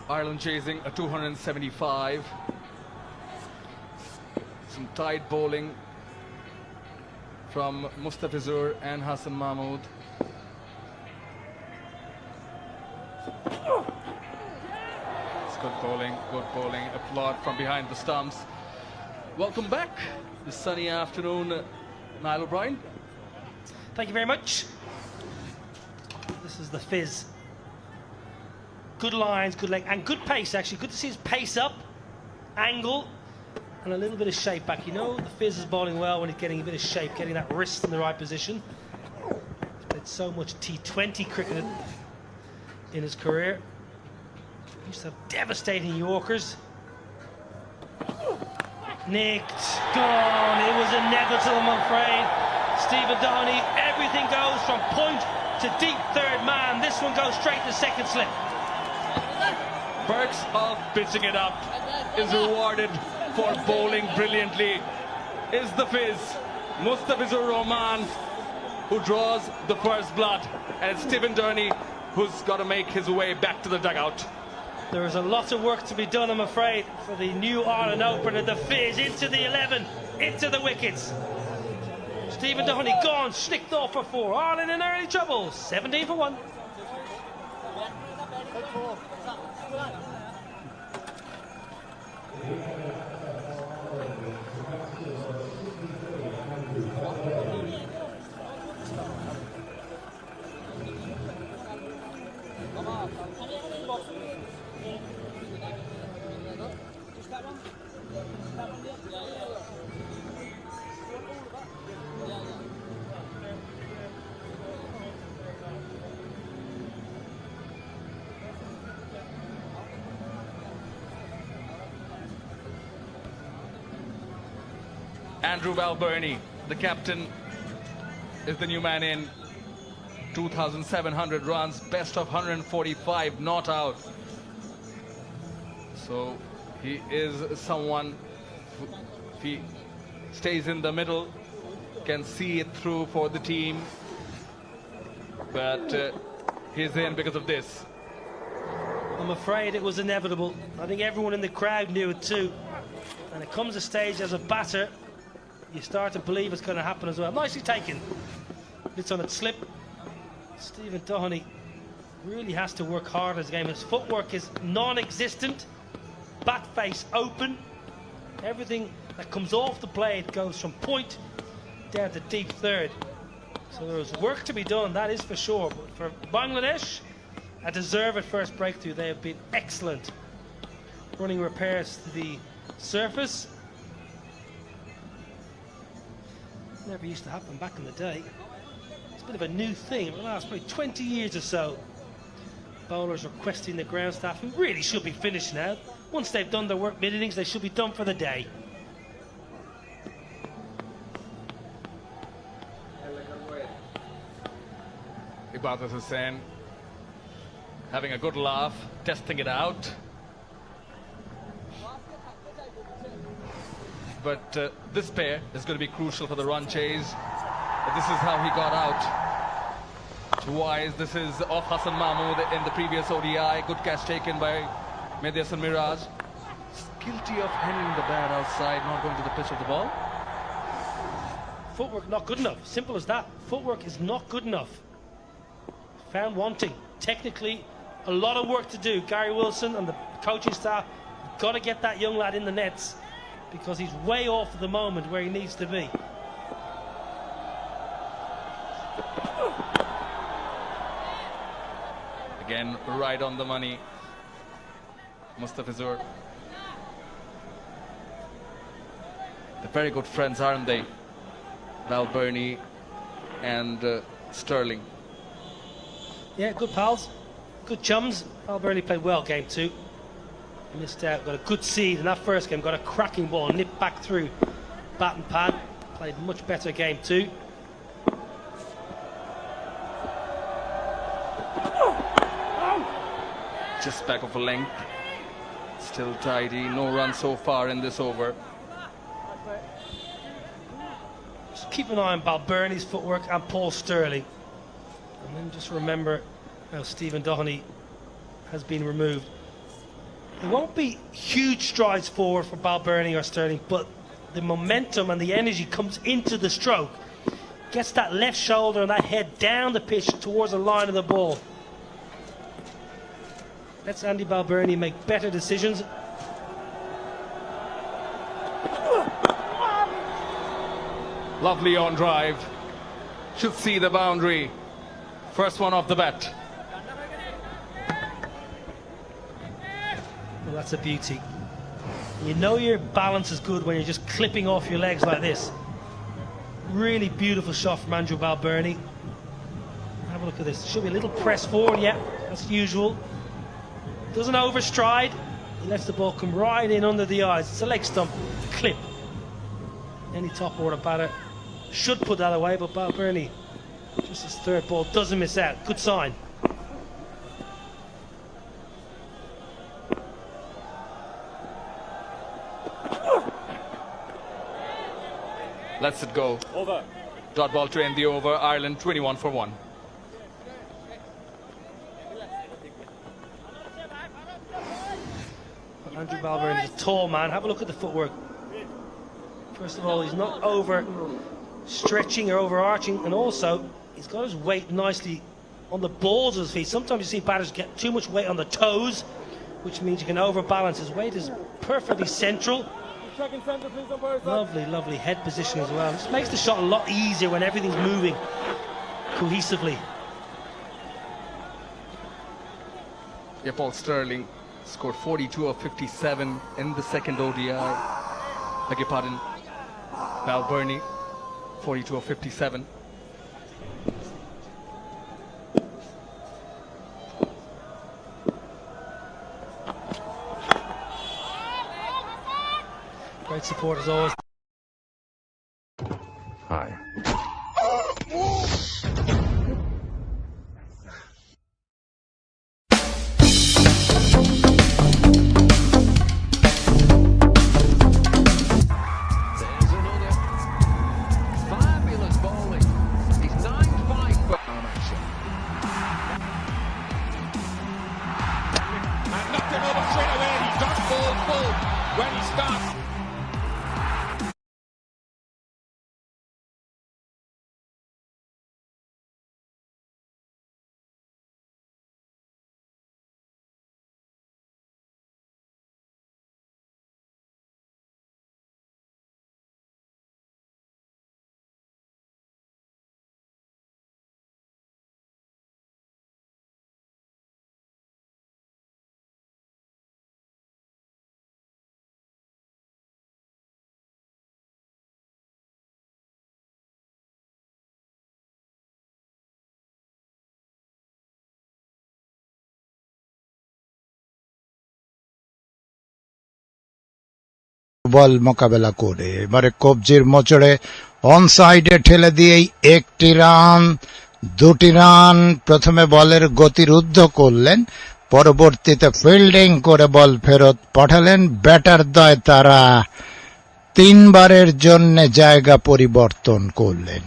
Ireland chasing a 275. Some tight bowling from Mustafizur and Hassan Mahmood. It's good bowling, good bowling. Applaud from behind the stumps. Welcome back this sunny afternoon, Niall O'Brien. Thank you very much. This is the Fizz. Good lines, good leg, and good pace actually. Good to see his pace up, angle, and a little bit of shape back. You know, the Fizz is bowling well when he's getting a bit of shape, getting that wrist in the right position. He's played so much T20 cricket in his career. He used to have devastating Yorkers. Nicked, gone. It was inevitable, I'm afraid. Stephen Downey, everything goes from point to deep third man. This one goes straight to second slip. Perks of pitching it up is rewarded for bowling brilliantly. Is the Fizz, Mustafizur Rahman, who draws the first blood, and it's Stephen Downey who's got to make his way back to the dugout. There is a lot of work to be done, I'm afraid, for the new Ireland opener, the Fizz, into the 11, into the wickets. Stephen Downey gone, slicked off for 4. Ireland in early trouble, 17 for 1. Andrew Balbirnie, the captain, is the new man in. 2,700 runs, best of 145, not out. So he is someone who, if he stays in the middle, can see it through for the team. But he's in because of this. I'm afraid it was inevitable. I think everyone in the crowd knew it too. And it comes a stage as a batter, you start to believe it's going to happen as well. Nicely taken. It's on its slip. Stephen Downey really has to work hard as a game. His footwork is non-existent. Bat face open. Everything that comes off the blade goes from point down to deep third. So there's work to be done, that is for sure. But for Bangladesh, a deserved first breakthrough. They have been excellent. Running repairs to the surface. Never used to happen back in the day. It's a bit of a new thing in the last probably 20 years or so. Bowlers requesting the ground staff, who really should be finished now. Once they've done their work mid-innings, they should be done for the day. Ibadat Hussain having a good laugh, testing it out. But this pair is going to be crucial for the run chase. This is how he got out. Twice. This is off Hassan Mahmood in the previous ODI. Good catch taken by Mehdi Hassan Miraj. Guilty of handling the bat outside, not going to the pitch of the ball. Footwork not good enough. Simple as that. Footwork is not good enough. Found wanting. Technically, a lot of work to do. Gary Wilson and the coaching staff got to get that young lad in the nets, because he's way off at the moment where he needs to be. Again, right on the money. Mustafizur. They're very good friends, aren't they? Balbirnie and Sterling. Yeah, good pals. Good chums. Balbirnie played well game 2. Missed out, got a good seed in that first game, got a cracking ball, nipped back through bat and pad, played much better game 2. Just back of a length, still tidy, no run so far in this over. Just keep an eye on Balbirnie's footwork and Paul Sterling. And then just remember how Stephen Doheney has been removed. It won't be huge strides forward for Balbirnie or Sterling, but the momentum and the energy comes into the stroke. Gets that left shoulder and that head down the pitch towards the line of the ball. Lets Andy Balbirnie make better decisions. Lovely on drive. Should see the boundary. First one off the bat. Well, that's a beauty. You know your balance is good when you're just clipping off your legs like this. Really beautiful shot from Andrew Balbirnie. Have a look at this. Should be a little press forward, yeah, that's usual. Doesn't overstride. He lets the ball come right in under the eyes. It's a leg stump, clip. Any top order batter should put that away, but Balbirnie, just his third ball, doesn't miss out. Good sign. Lets it go. Over. Dot ball to end the over. Ireland 21 for 1. Andrew Balbirnie is a tall man. Have a look at the footwork. First of all, he's not over stretching or overarching, and also he's got his weight nicely on the balls of his feet. Sometimes you see batters get too much weight on the toes, which means you can overbalance. His weight is perfectly central. Lovely, lovely head position as well. This makes the shot a lot easier when everything's moving cohesively. Yeah, Paul Sterling scored 42 of 57 in the second ODI. Beg your pardon. Balbirnie, 42 of 57. Great support as always. Hi. বল মোকাবেলা করে এবারে কবজির মোচড়ে on সাইডে ঠেলে দিয়েই একটি run, দুটি run. প্রথমে বলের গতিরুদ্ধ করলেন, পরবর্তীতে ফিল্ডিং করে বল ফেরত পাঠালেন ব্যাটারদ্বয়। তারা তিনবারের জন্য জায়গা পরিবর্তন করলেন।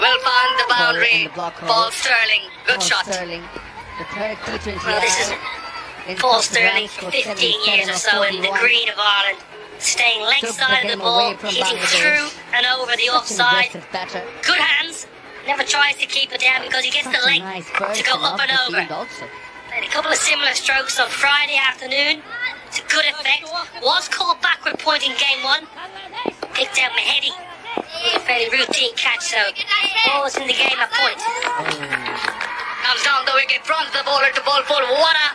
Well found the boundary. Paul Sterling. Good shot. Sterling, the third T20. Well, this is Paul Sterling for 15 years or so in the green of Ireland. Staying leg side of the ball, hitting through and over the offside. Good hands. Never tries to keep it down because he gets the leg to go up and over. And a couple of similar strokes on Friday afternoon. It's a good effect. Was called backward point in game one. Picked out Mahedi. A fairly routine catch, so always in the game at point. Comes down the wicket, from the bowler to ball full. What a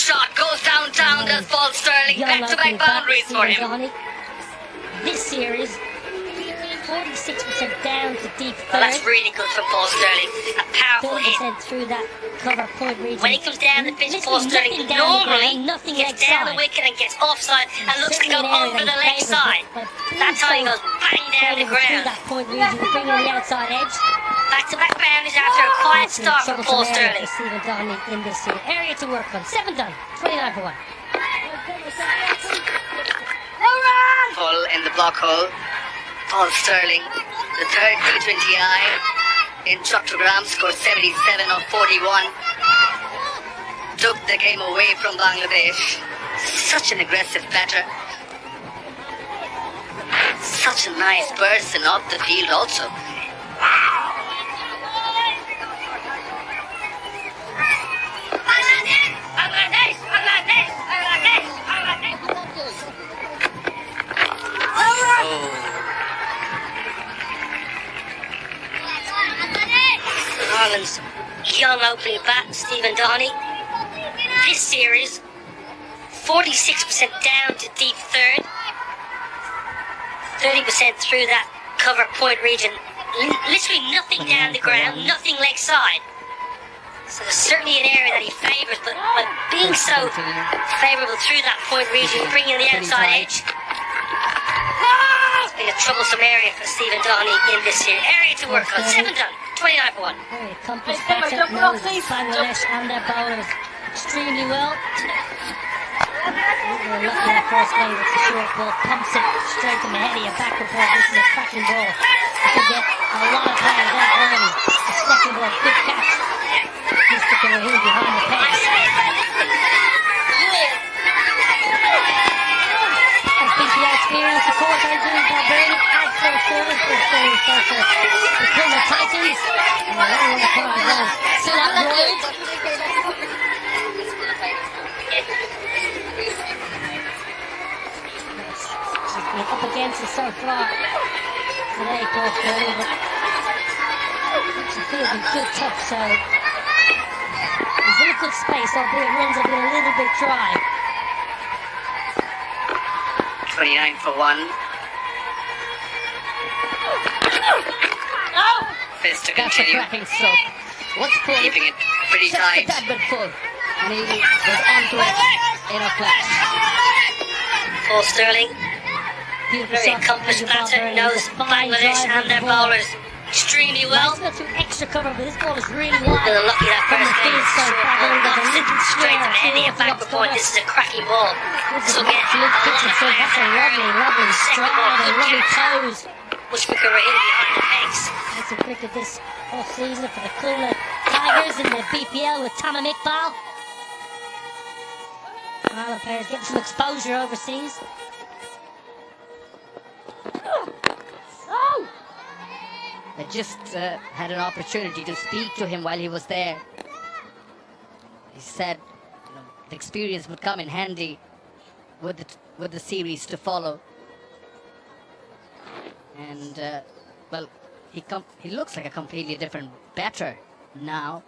shot, goes downtown, does Paul Sterling. Back-to-back boundaries for him. This series, 46% down to deep third. Well, that's really good from Paul Sterling. A powerful hit. Through that cover point region. When he comes down the pitch, Paul Sterling normally gets down the wicket and gets offside and looks to go over the leg side. That time he goes bang down the ground. That point region, bringing the outside edge. Back-to-back boundaries after a quiet start from Paul Sterling. Stephen Donnelly in this area to work on. 7 done. 29 for 1. Full in the block hole. Paul Sterling, the third T20I in Chattogram, scored 77 of 41. Took the game away from Bangladesh. Such an aggressive batter. Such a nice person off the field also. Ireland's young opening bat, Stephen Downey. This series, 46% down to deep third, 30% through that cover point region. Literally nothing down the ground, nothing leg side. So there's certainly an area that he favours, but being so favourable through that point region, bringing the outside edge. It's been a troublesome area for Stephen Downey in this year. Area to work on, 7 done. 29 for 1. Very accomplished batter, knows Bangladesh and their bowlers extremely well. We're lucky that first game with the short ball, pumps it straight to Mahedi, a backward ball. This is a cracking ball. You can get a lot of players there early. The second ball, good catch. Mr. Rahim behind the pace. And BPL experience, of course, are doing Garena Free Fire for the Plymouth Titans. And I don't want to come around. See that Lloyd? She's been up against it so far today, Paul Sterling, but she feels in good touch, so he's in a good space, albeit runs have been a little bit dry. 29 for 1. Fist to That's a continue. cracking stroke. What's full? Keeping it pretty Just tight. a tad bit full. And he was onto it in a flash. Paul Sterling, Beautiful very shot. accomplished Beautiful batter, ball, knows fine Bangladesh drive and of their the ball. bowlers extremely Well, well. it's not too extra cover, but this ball is really wide. They're lucky that From first the game field, so short ball Bangladesh knocks has a it little straight to square, Mahedi at full backward point. cover. This is a cracking ball. This So is get a fluke a pitch, lot so of that's a lovely, lovely Second stride ball, and good lovely catch. toes. Mushfiqur Rahim behind the pegs. That's a cricket this off-season for the Khulna Tigers in the BPL with Tamim Iqbal. Ireland players getting some exposure overseas. I just had an opportunity to speak to him while he was there. He said, the experience would come in handy with the series to follow. And well, he looks like a completely different batter now.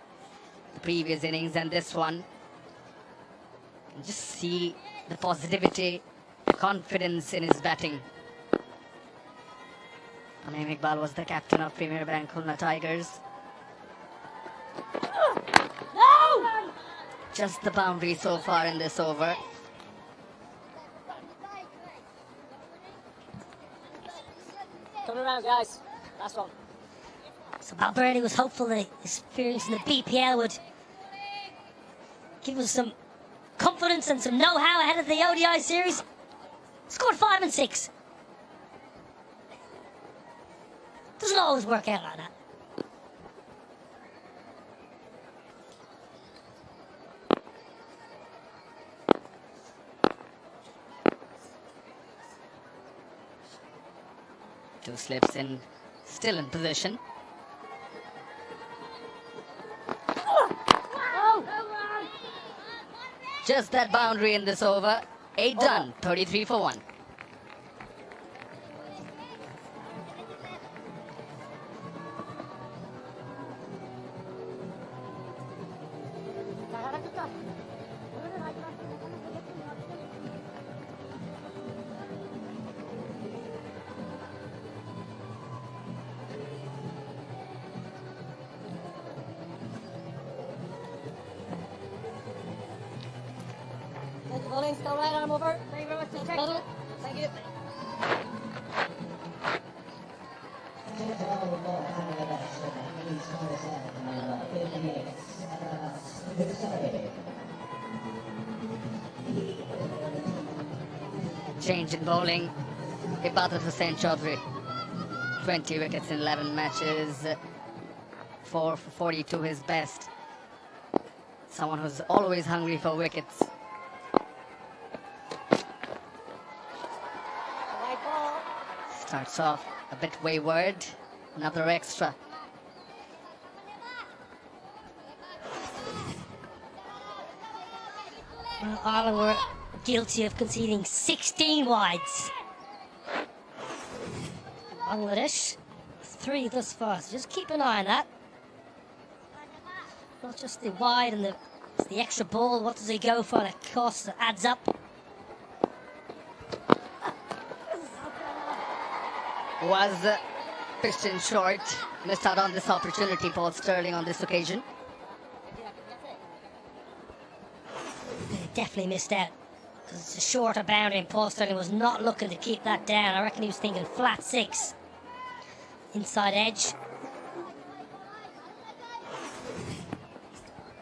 The previous innings and this one. You can just see the positivity, the confidence in his batting. Tamim Iqbal was the captain of Premier Bank Khulna Tigers. Just the boundary so far in this over. Coming around, guys. Last one. So Balberti was hopeful that his experience in the BPL would give us some confidence and some know-how ahead of the ODI series. Scored 5 and 6. Doesn't always work out like that. Two slips in, still in position. Just that boundary in this over. 8 done, 33 for 1. Bowling, still right arm over. Thank you very much. Middle. Thank you. Change in bowling. Ibadat Hussain Chaudhry. 20 wickets in 11 matches. 4 for 42 his best. Someone who's always hungry for wickets. White ball. Starts off a bit wayward. Another extra. Well, Ireland were guilty of conceding 16 wides. Bangladesh, 3 thus far. So just keep an eye on that. Not just the wide and the extra ball. What does he go for? The cost that adds up. Was pitched in short. Missed out on this opportunity, Paul Sterling, on this occasion. Definitely missed out. Because it's a shorter boundary and Paul Sterling was not looking to keep that down. I reckon he was thinking flat 6. Inside edge.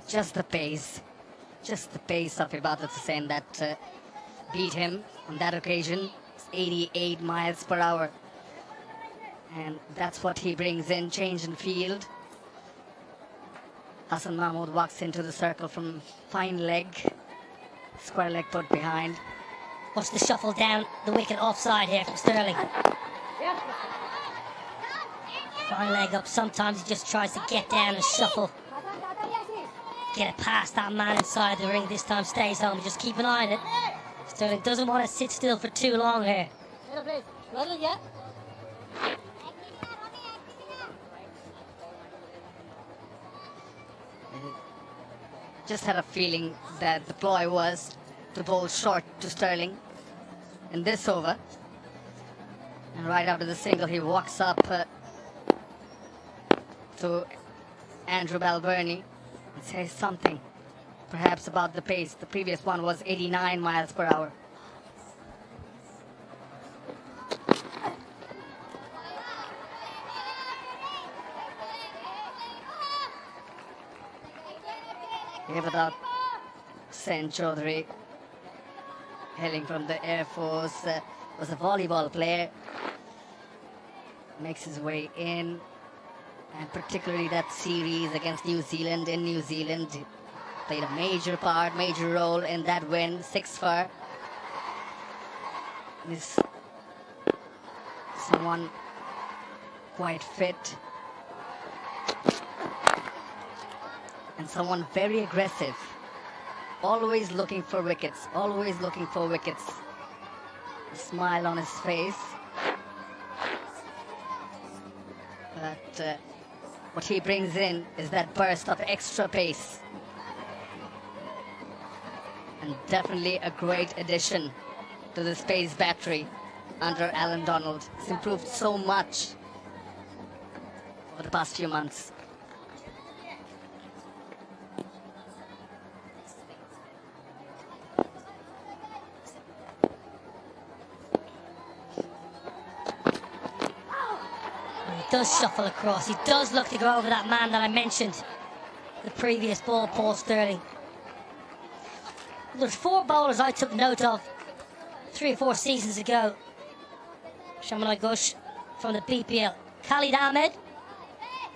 Just the pace of Ibadat Hussain that beat him on that occasion. It's 88 miles per hour. And that's what he brings in, change in field. Hassan Mahmood walks into the circle from fine leg. Square leg put behind. Watch the shuffle down the wicket offside here from Sterling. Fine leg up. Sometimes he just tries to get down and shuffle. Get it past that man inside the ring. This time stays home. Just keep an eye on it. Sterling doesn't want to sit still for too long here. Middle, please. Middle, yeah. Just had a feeling that the ploy was to bowl short to Sterling in this over. And right after the single, he walks up to Andrew Balbirnie and says something, perhaps about the pace. The previous one was 89 miles per hour. Without Hussain Chaudhry, hailing from the Air Force, was a volleyball player. Makes his way in, and particularly that series against New Zealand in New Zealand, played a major role in that win, 6 for. He's someone quite fit. And someone very aggressive, always looking for wickets, A smile on his face. But what he brings in is that burst of extra pace. And definitely a great addition to the pace battery under Alan Donald. It's improved so much over the past few months. He does shuffle across. He does look to go over that man that I mentioned. The previous ball, Paul Sterling. There's 4 bowlers I took note of 3 or 4 seasons ago. Shamanai Ghush from the BPL. Khalid Ahmed,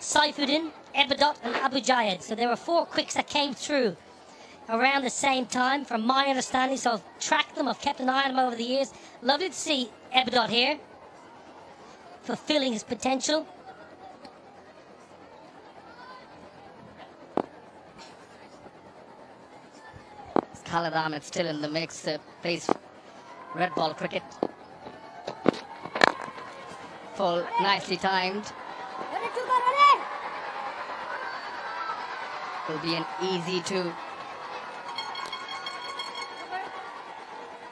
Saifuddin, Ebadot and Abu Jayed. So there were 4 quicks that came through around the same time from my understanding. So I've tracked them, I've kept an eye on them over the years. Lovely to see Ebadot here, fulfilling his potential. Khalid Ahmed still in the mix, plays red ball cricket. Full, nicely timed. Will be an easy 2.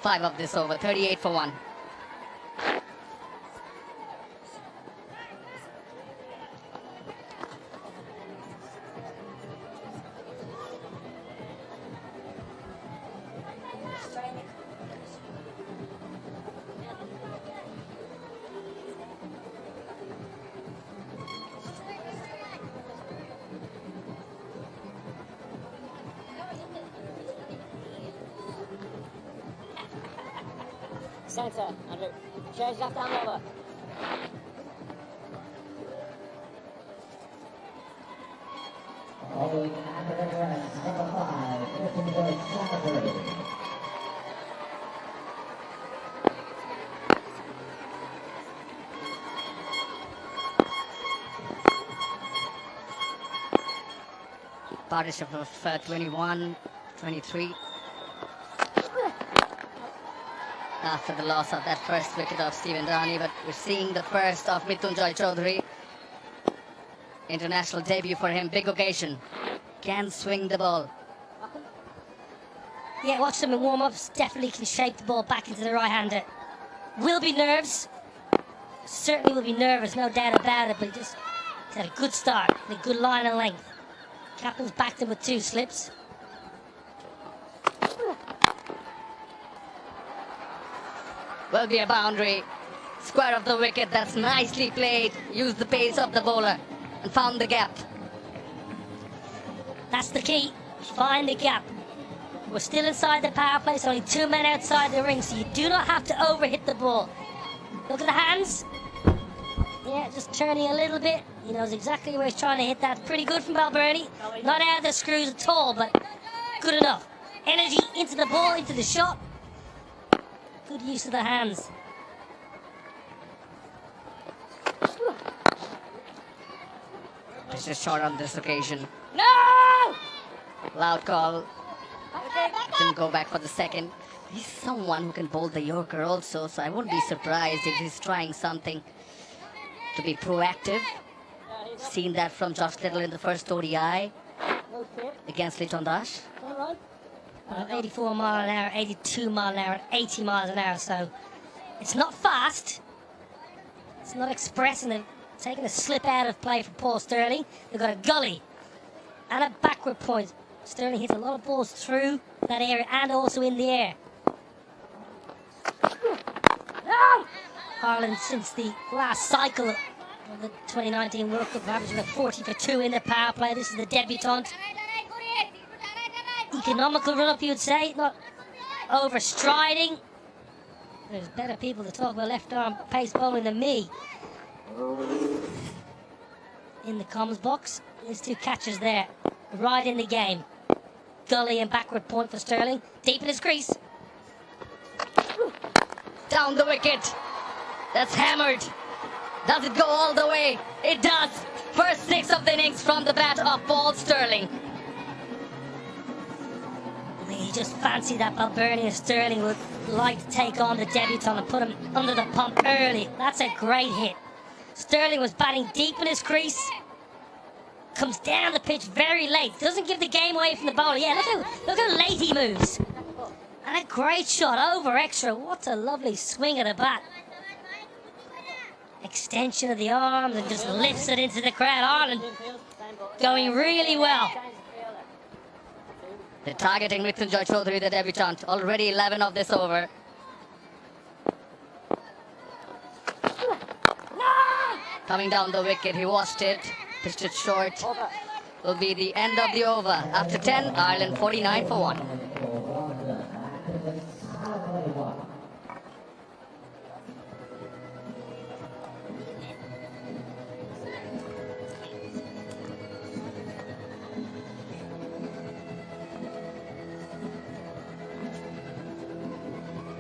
5 of this over, 38 for 1. Centre, Andrew. Change that down lower. Partnership of 21, 23. After the loss of that first wicket of Stephen Downey, but we're seeing the first of Mrityunjay Chaudhary. International debut for him, big occasion. Can swing the ball. Yeah, watch them in warm-ups. Definitely can shape the ball back into the right-hander. Will be nerves. Certainly will be nervous, no doubt about it, but he's had a good start, a good line of length. Captain's backed him with 2 slips. Will be a boundary. Square of the wicket, that's nicely played. Used the pace of the bowler and found the gap. That's the key. Find the gap. We're still inside the power play, so only 2 men outside the ring, so you do not have to overhit the ball. Look at the hands. Yeah, just turning a little bit. He knows exactly where he's trying to hit that. Pretty good from Balbirnie. Not out of the screws at all, but good enough. Energy into the ball, into the shot. Good use of the hands. It's just short on this occasion. No! Loud call. Didn't go back for the second. He's someone who can bowl the Yorker also, so I wouldn't be surprised if he's trying something to be proactive. Seen that from Josh Little in the first ODI against Leighton Dash. 84 mile an hour, 82 mile an hour, and 80 miles an hour, so it's not fast. It's not expressing it. Taking a slip out of play for Paul Stirling. They've got a gully and a backward point. Stirling hits a lot of balls through that area and also in the air. No! Ireland, since the last cycle of the 2019 World Cup, averaging a 40 for 2 in the power play. This is the debutant. Economical run-up, you would say, not overstriding. There's better people to talk about left-arm pace bowling than me. In the comms box, there's 2 catches there, right in the game. Gully and backward point for Stirling, deep in his crease. Down the wicket. That's hammered. Does it go all the way? It does. First 6 of the innings from the bat of Paul Stirling. He just fancied that Balbirnie and Stirling would like to take on the debutant and put him under the pump early. That's a great hit. Stirling was batting deep in his crease. Comes down the pitch very late. Doesn't give the game away from the bowler. Yeah, look how late he moves. And a great shot over extra. What a lovely swing of the bat. Extension of the arms and just lifts it into the crowd. Ireland going really well. They're targeting Mrityunjay Chaudhary, the debutant. Already 11 of this over. Coming down the wicket, he watched it. Pitched it short. Will be the end of the over. After 10, Ireland 49 for 1.